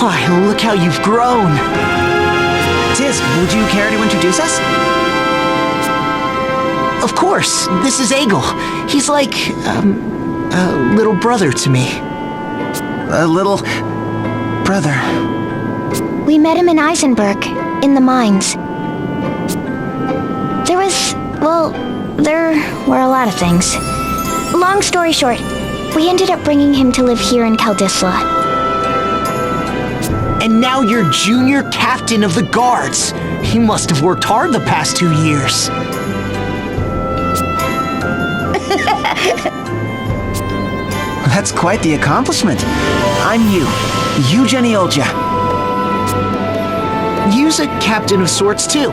My, look how you've grown. Tiz, would you care to introduce us? Of course, this is Egil. He's like, a little brother to me. A little... brother. We met him in Eisenberg, in the mines. There were a lot of things. Long story short, we ended up bringing him to live here in Kaldisla. And now you're junior captain of the guards. He must have worked hard the past 2 years. That's quite the accomplishment. I'm Yu Jenny Olja. Yu's a captain of sorts, too.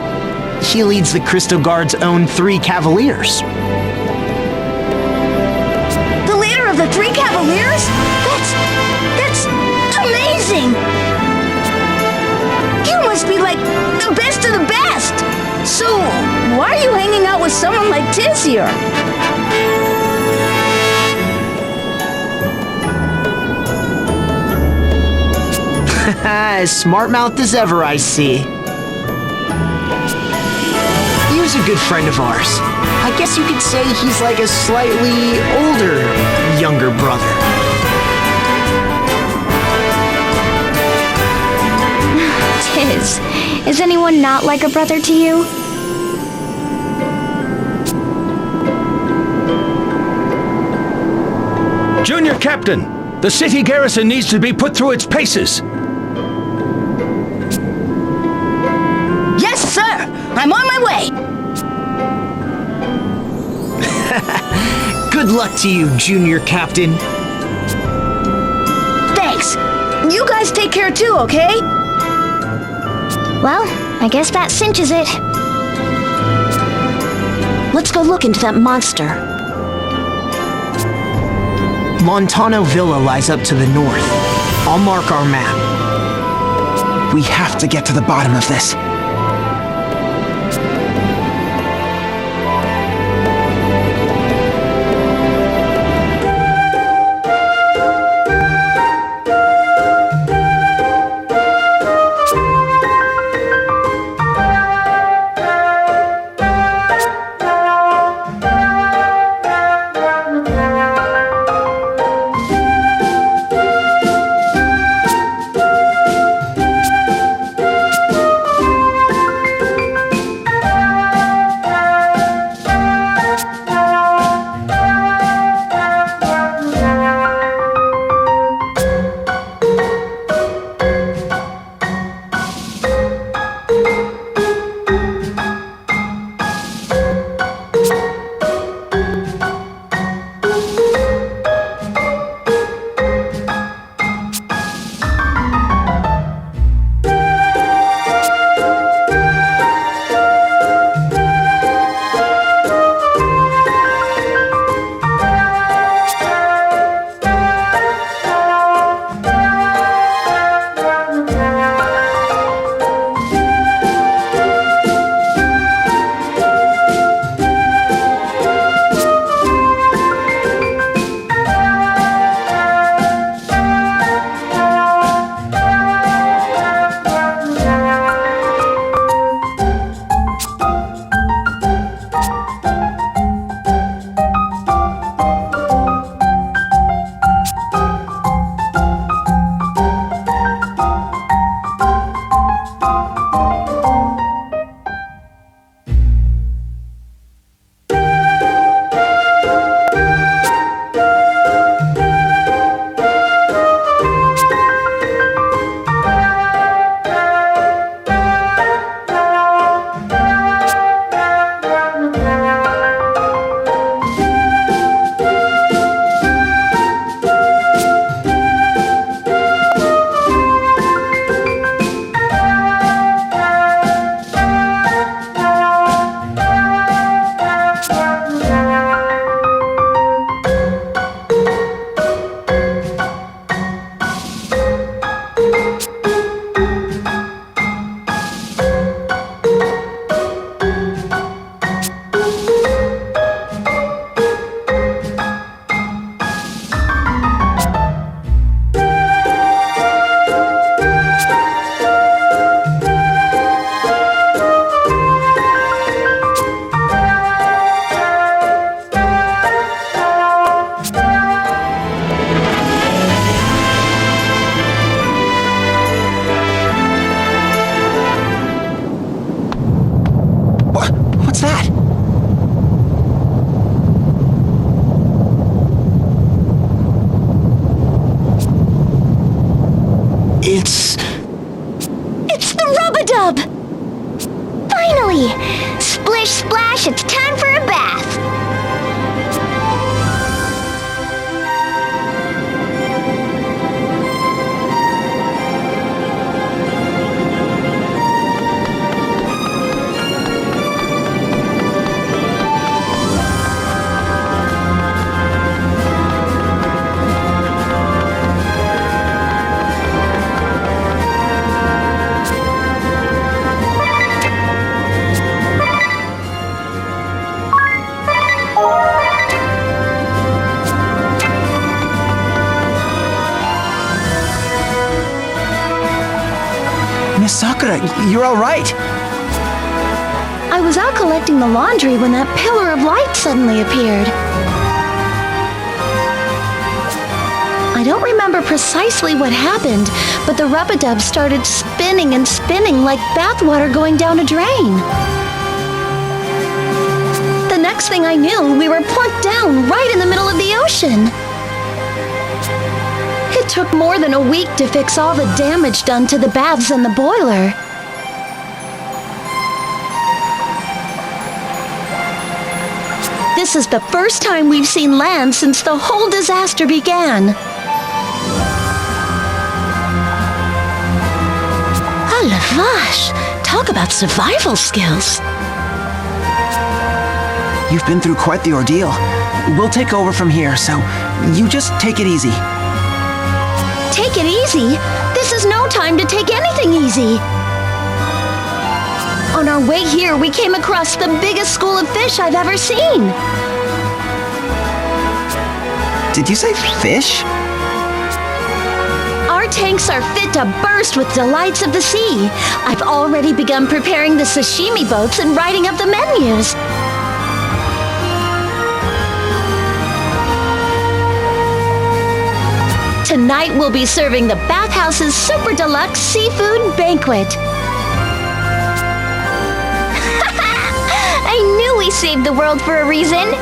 He leads the Crystal Guard's own 3 Cavaliers. The leader of the 3 Cavaliers? That's amazing! You must be like the best of the best! So, why are you hanging out with someone like Tiz here? As smart-mouthed as ever, I see. Yu's a good friend of ours. I guess you could say he's like a slightly older, younger brother. Tiz, is anyone not like a brother to you? Junior Captain, the city garrison needs to be put through its paces. Yes, sir! I'm on my way! Good luck to you, Junior Captain. Thanks. You guys take care too, okay? Well, I guess that cinches it. Let's go look into that monster. Montano Villa lies up to the north. I'll mark our map. We have to get to the bottom of this. It's the rub-a-dub! Finally! Splish splash, it's time for a bath! Miss Sakura, you're all right. I was out collecting the laundry when that pillar of light suddenly appeared. I don't remember precisely what happened, but the rub-a-dub started spinning and spinning like bathwater going down a drain. The next thing I knew, we were plunked down right in the middle of the ocean. It took more than a week to fix all the damage done to the baths and the boiler. This is the first time we've seen land since the whole disaster began. Ah, la vache! Talk about survival skills. You've been through quite the ordeal. We'll take over from here, so you just take it easy. Take it easy? This is no time to take anything easy. On our way here, we came across the biggest school of fish I've ever seen. Did you say fish? Our tanks are fit to burst with delights of the sea. I've already begun preparing the sashimi boats and writing up the menus. Tonight we'll be serving the bathhouse's super deluxe seafood banquet. I knew we saved the world for a reason.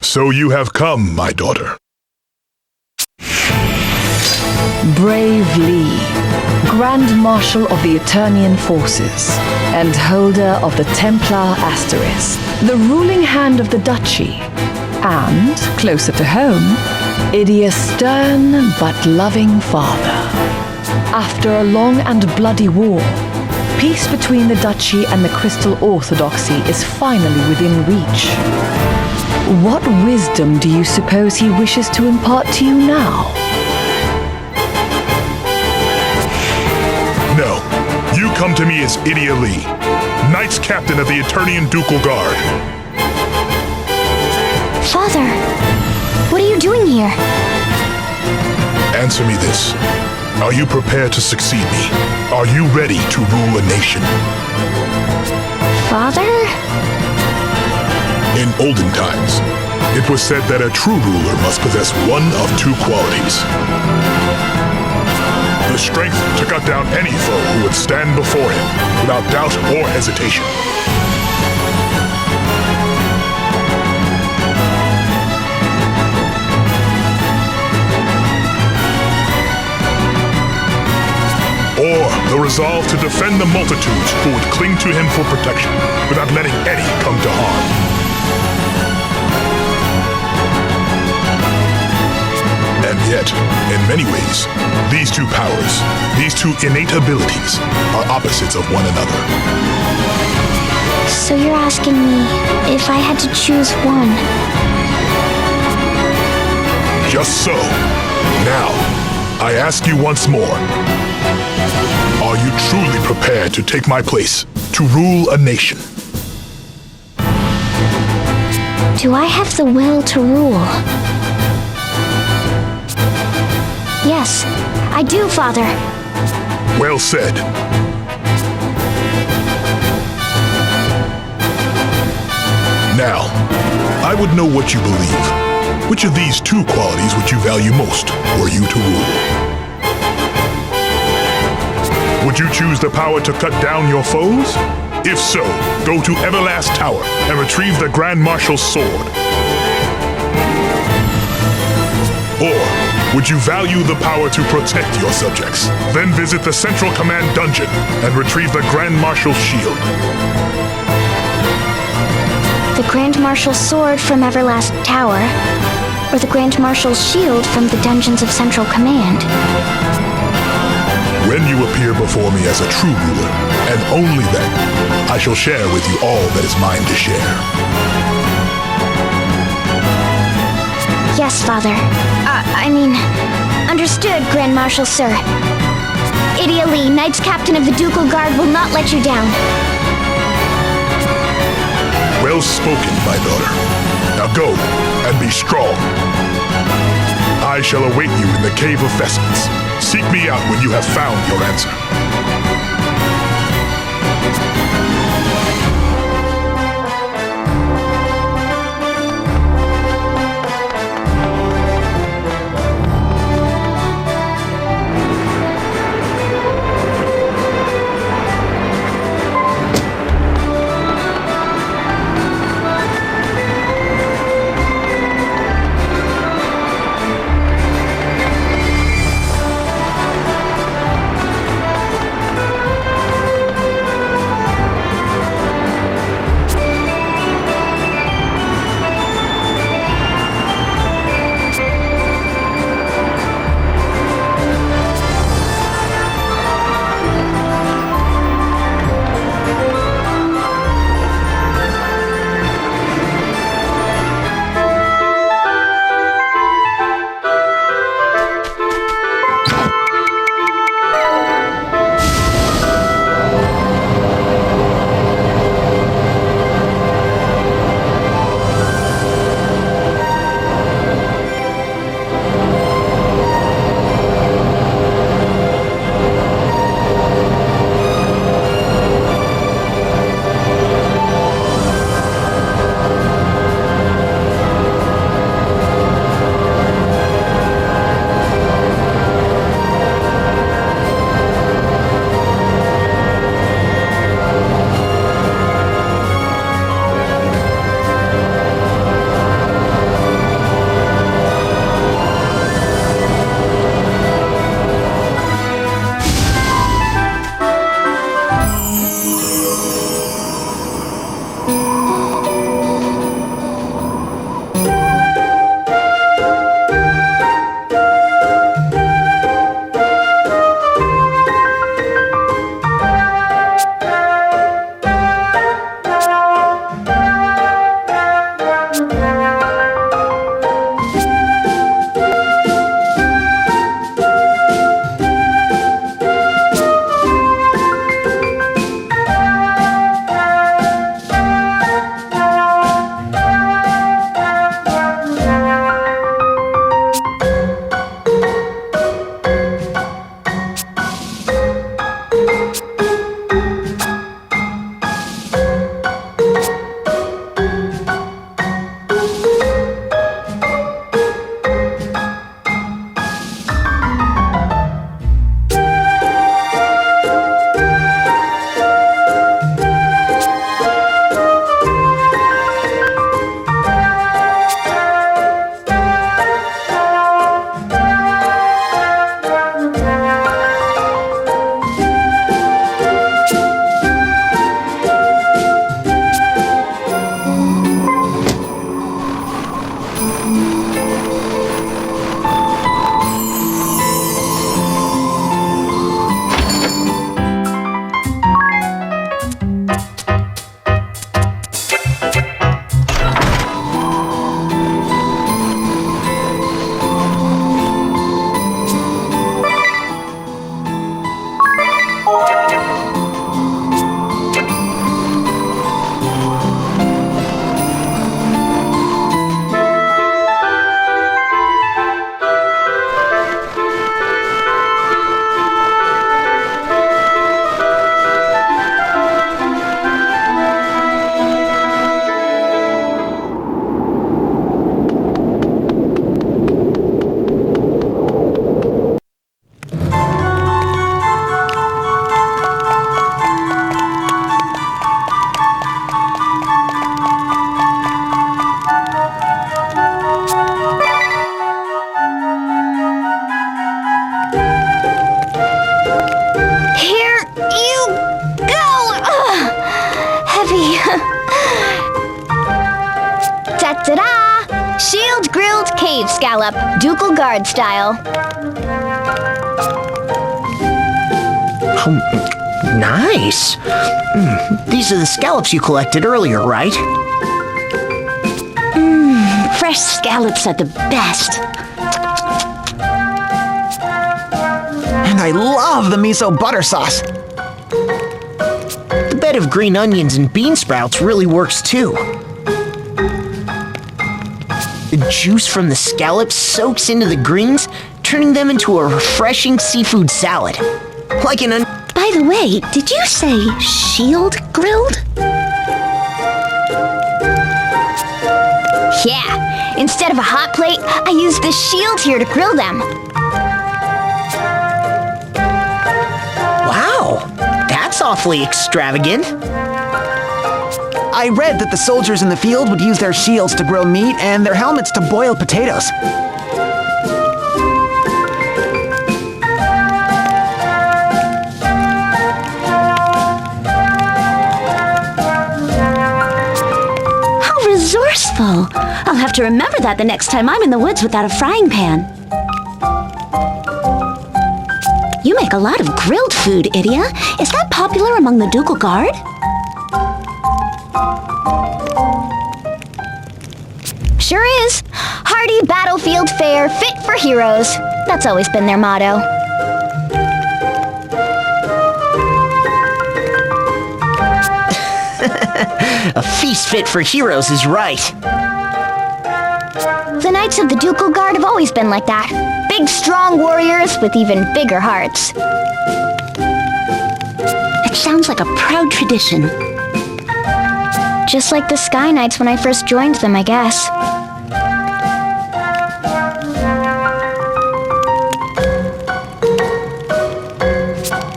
So you have come, my daughter. Brave Lee, Grand Marshal of the Eternian Forces and holder of the Templar Asterisk, the ruling hand of the Duchy, and, closer to home, Idia's stern but loving father. After a long and bloody war, peace between the Duchy and the Crystal Orthodoxy is finally within reach. What wisdom do you suppose he wishes to impart to you now? No, you come to me as Idia Lee, Knights Captain of the Eternian Ducal Guard. Father, what are you doing here? Answer me this. Are you prepared to succeed me? Are you ready to rule a nation? Father? In olden times, it was said that a true ruler must possess one of two qualities. The strength to cut down any foe who would stand before him without doubt or hesitation. Or the resolve to defend the multitudes who would cling to him for protection without letting any come to harm. And yet, in many ways, these two powers, these two innate abilities, are opposites of one another. So you're asking me if I had to choose one? Just so. Now, I ask you once more. Are you truly prepared to take my place, to rule a nation? Do I have the will to rule? Yes, I do, Father. Well said. Now, I would know what you believe. Which of these two qualities would you value most were you to rule? Would you choose the power to cut down your foes? If so, go to Everlast Tower and retrieve the Grand Marshal's sword. Or would you value the power to protect your subjects? Then visit the Central Command Dungeon and retrieve the Grand Marshal's shield. The Grand Marshal's sword from Everlast Tower, or the Grand Marshal's shield from the dungeons of Central Command. When you appear before me as a true ruler, and only then, I shall share with you all that is mine to share. Yes, Father. Understood, Grand Marshal, sir. Idia Lee, Knights Captain of the Ducal Guard, will not let you down. Well spoken, my daughter. Now go, and be strong. I shall await you in the Cave of Vestments. Seek me out when you have found your answer. cave scallop, ducal guard style. Nice. These are the scallops you collected earlier, right? Fresh scallops are the best. And I love the miso butter sauce. The bed of green onions and bean sprouts really works too. The juice from the scallops soaks into the greens, turning them into a refreshing seafood salad. Like an By the way, did you say shield grilled? Yeah, instead of a hot plate, I used the shield here to grill them. Wow, that's awfully extravagant. I read that the soldiers in the field would use their shields to grill meat and their helmets to boil potatoes. How resourceful. I'll have to remember that the next time I'm in the woods without a frying pan. You make a lot of grilled food, Idia. Is that popular among the ducal guard? Sure is. Hearty battlefield fare, fit for heroes. That's always been their motto. A feast fit for heroes is right. The Knights of the Ducal Guard have always been like that. Big, strong warriors with even bigger hearts. It sounds like a proud tradition. Just like the Sky Knights when I first joined them, I guess.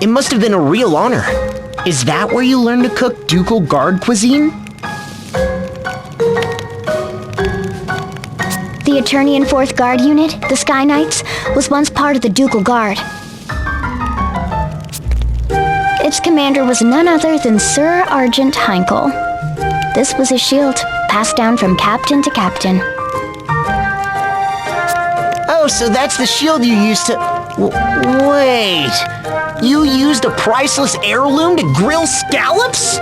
It must have been a real honor. Is that where you learned to cook ducal guard cuisine? The Eternian 4th Guard Unit, the Sky Knights, was once part of the Ducal Guard. Its commander was none other than Sir Argent Heinkel. This was his shield, passed down from captain to captain. Oh, so that's the shield you used to... Wait... You used a priceless heirloom to grill scallops?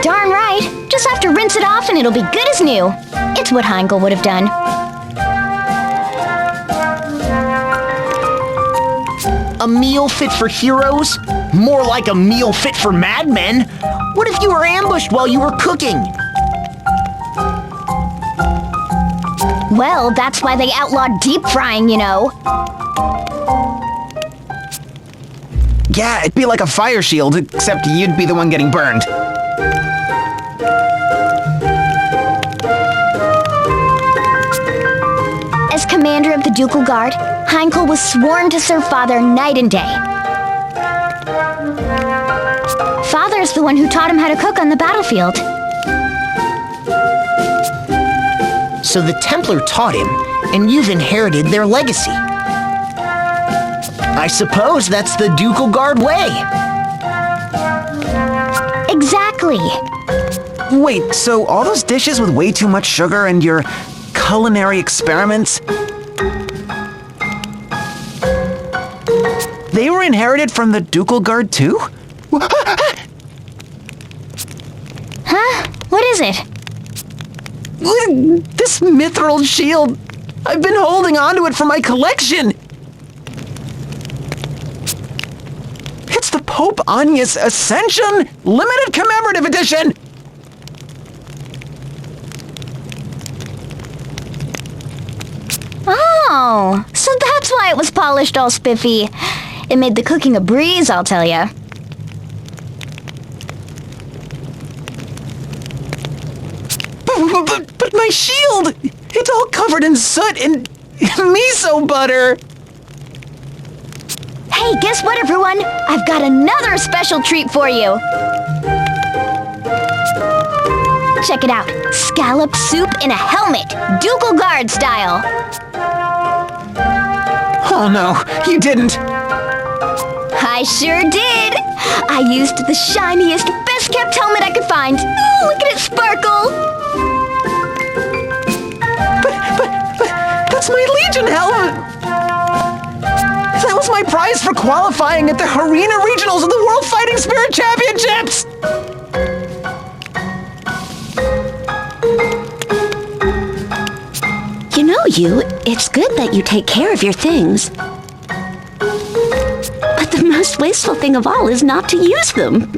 Darn right. Just have to rinse it off and it'll be good as new. It's what Heinkel would have done. A meal fit for heroes? More like a meal fit for madmen. What if you were ambushed while you were cooking? Well, that's why they outlawed deep frying, you know. Yeah, it'd be like a fire shield, except you'd be the one getting burned. As commander of the Ducal Guard, Heinkel was sworn to serve Father night and day. Father's the one who taught him how to cook on the battlefield. So the Templar taught him, and you've inherited their legacy. I suppose that's the Ducal Guard way. Exactly. Wait, so all those dishes with way too much sugar and your culinary experiments, they were inherited from the Ducal Guard too? Huh? What is it? This mithril shield, I've been holding onto it for my collection. It's the Pope Anya's Ascension Limited Commemorative Edition. Oh, so that's why it was polished all spiffy. It made the cooking a breeze, I'll tell ya. But my shield, it's all covered in soot and miso butter. Hey, guess what, everyone? I've got another special treat for you. Check it out. Scallop soup in a helmet. Ducal Guard style. Oh no, you didn't. I sure did. I used the shiniest, best-kept helmet I could find. Oh, look at it sparkle. That's my Legion helmet! That was my prize for qualifying at the Arena Regionals of the World Fighting Spirit Championships! You know, it's good that you take care of your things. But the most wasteful thing of all is not to use them.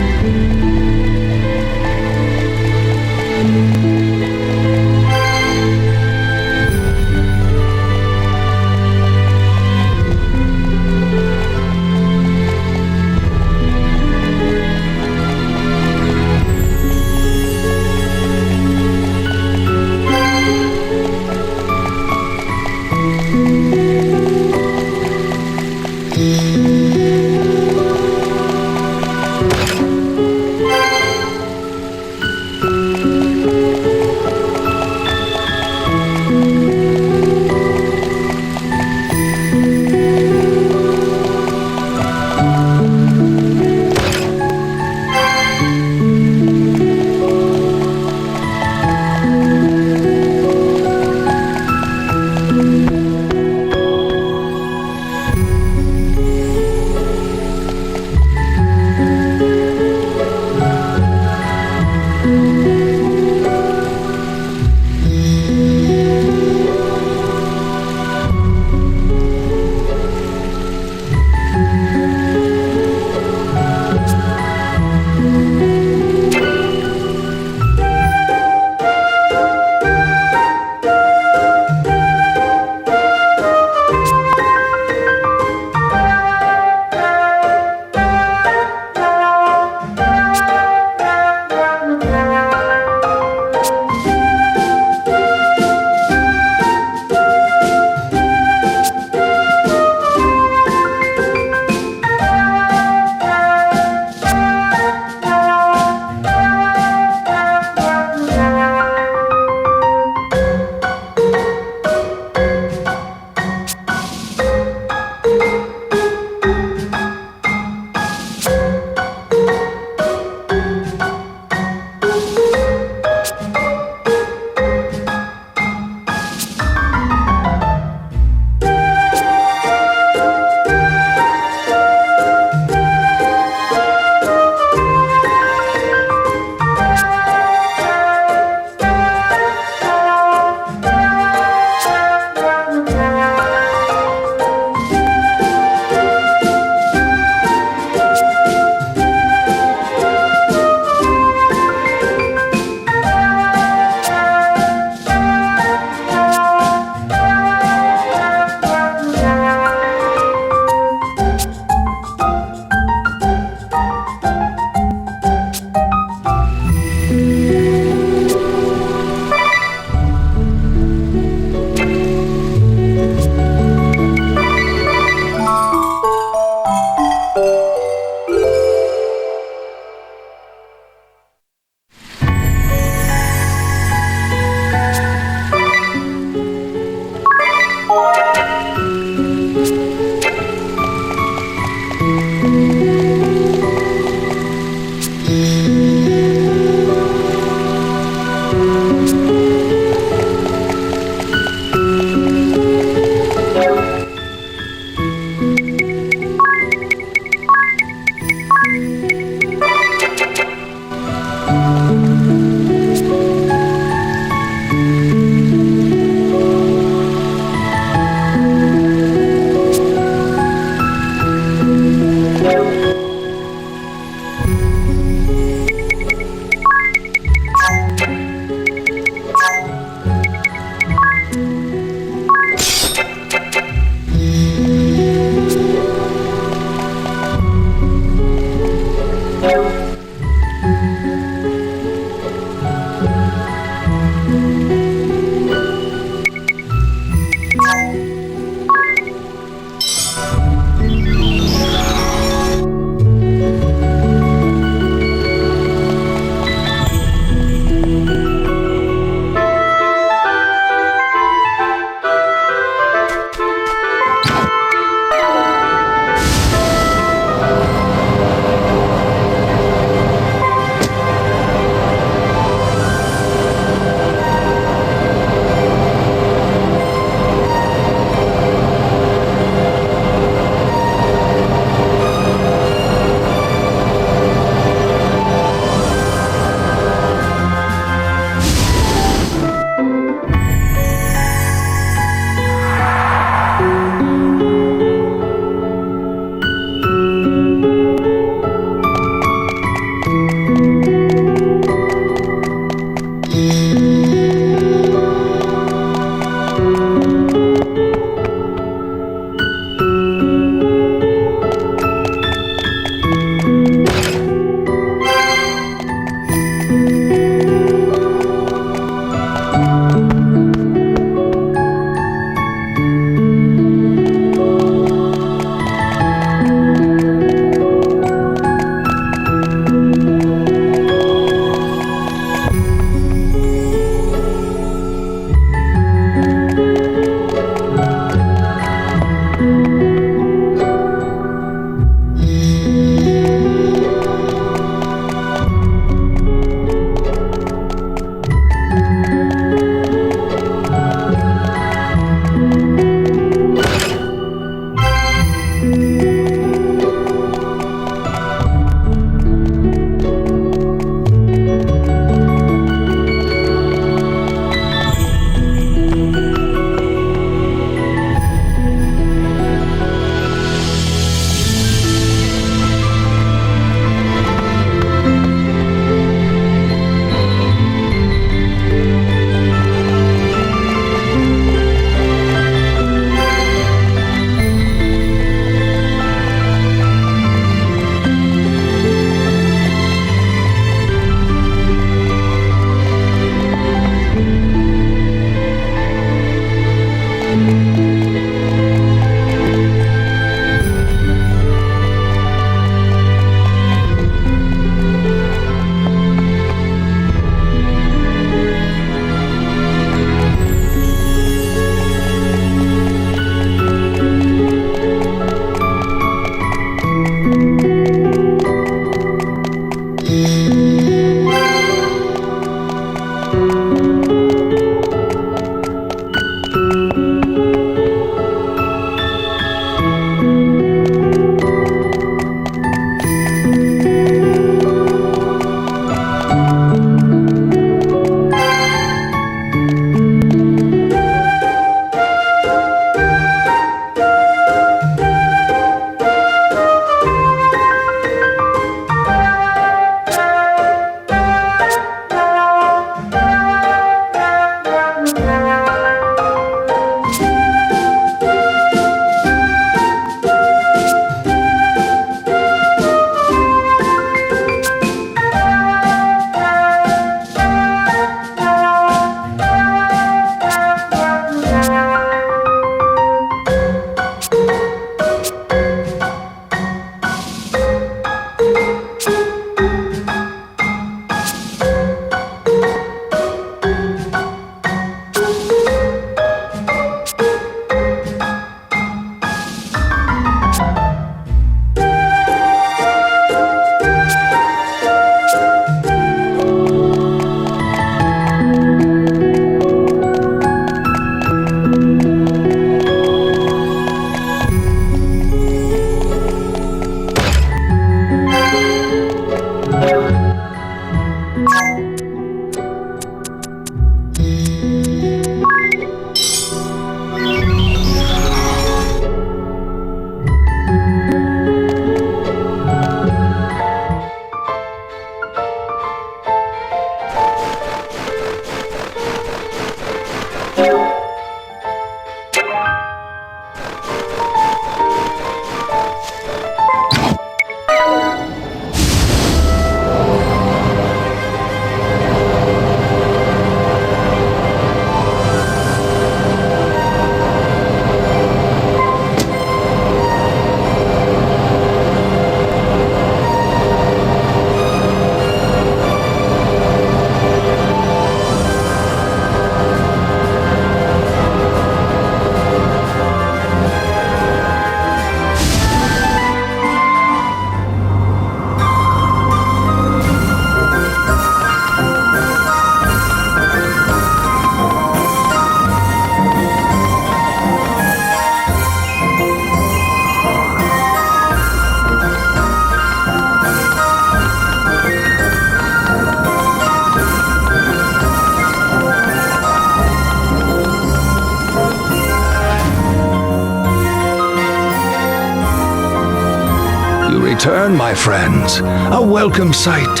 return, my friends. A welcome sight.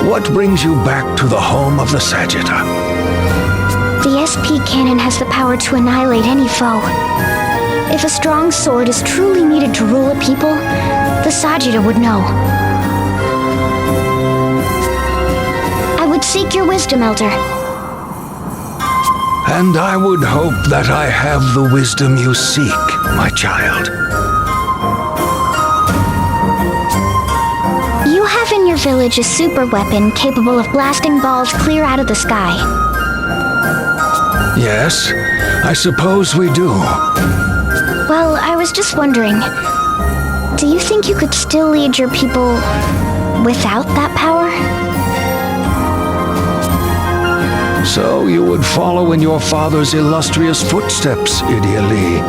What brings you back to the home of the Sagitta? The SP cannon has the power to annihilate any foe. If a strong sword is truly needed to rule a people, the Sagitta would know. I would seek your wisdom, Elder. And I would hope that I have the wisdom you seek, my child. You have in your village a super weapon capable of blasting balls clear out of the sky. Yes, I suppose we do. Well, I was just wondering, do you think you could still lead your people without that power? So you would follow in your father's illustrious footsteps, Idiali.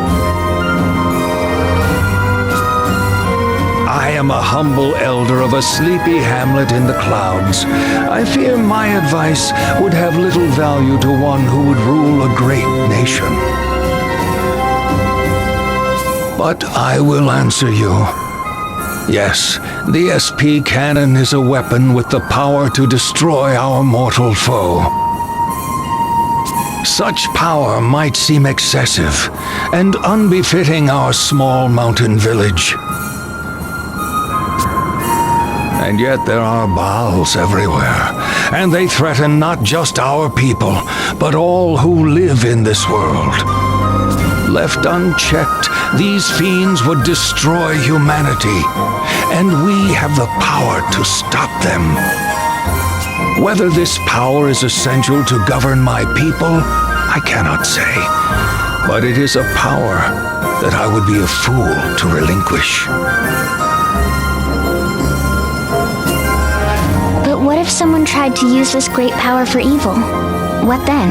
I am a humble elder of a sleepy hamlet in the clouds. I fear my advice would have little value to one who would rule a great nation. But I will answer you. Yes, the SP cannon is a weapon with the power to destroy our mortal foe. Such power might seem excessive and unbefitting our small mountain village. And yet there are Baals everywhere, and they threaten not just our people, but all who live in this world. Left unchecked, these fiends would destroy humanity, and we have the power to stop them. Whether this power is essential to govern my people, I cannot say, but it is a power that I would be a fool to relinquish. But what if someone tried to use this great power for evil? What then?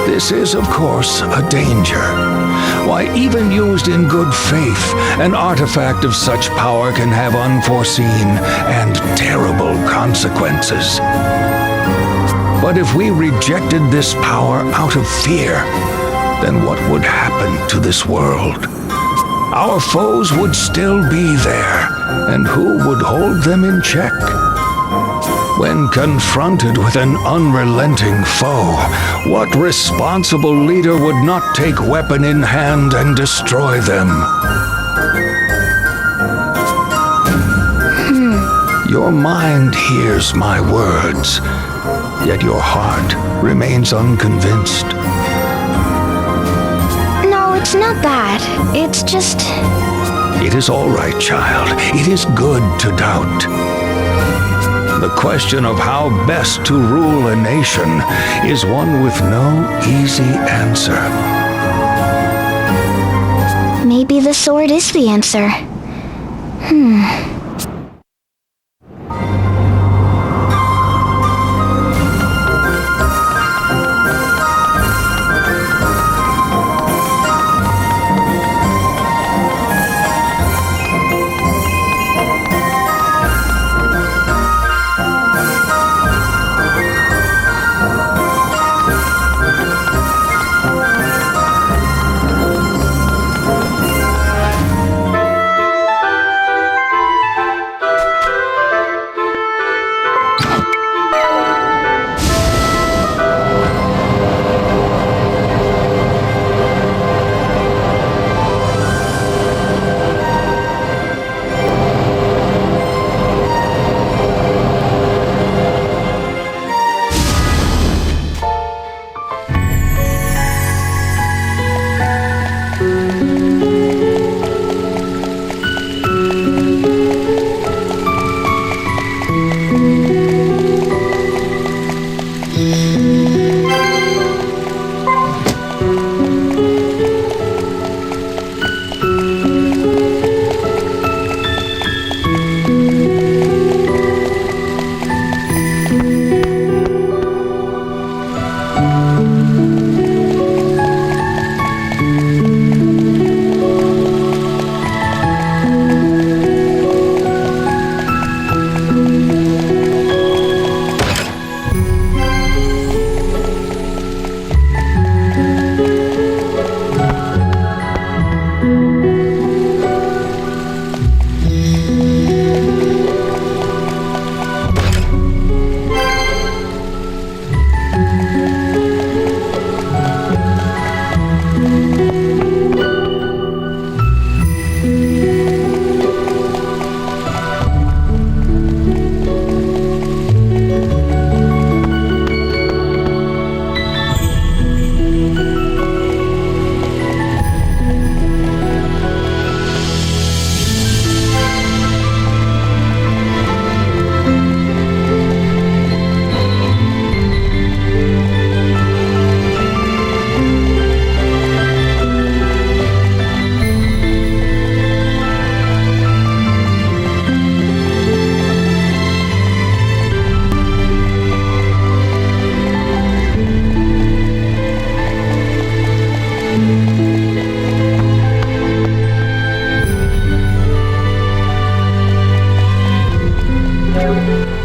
This is, of course, a danger. Why, even used in good faith, an artifact of such power can have unforeseen and terrible consequences. But if we rejected this power out of fear, then what would happen to this world? Our foes would still be there, and who would hold them in check? When confronted with an unrelenting foe, what responsible leader would not take weapon in hand and destroy them? Your mind hears my words, yet your heart remains unconvinced. No, it's not that. It's just... It is all right, child. It is good to doubt. The question of how best to rule a nation is one with no easy answer. maybe the sword is the answer. Square.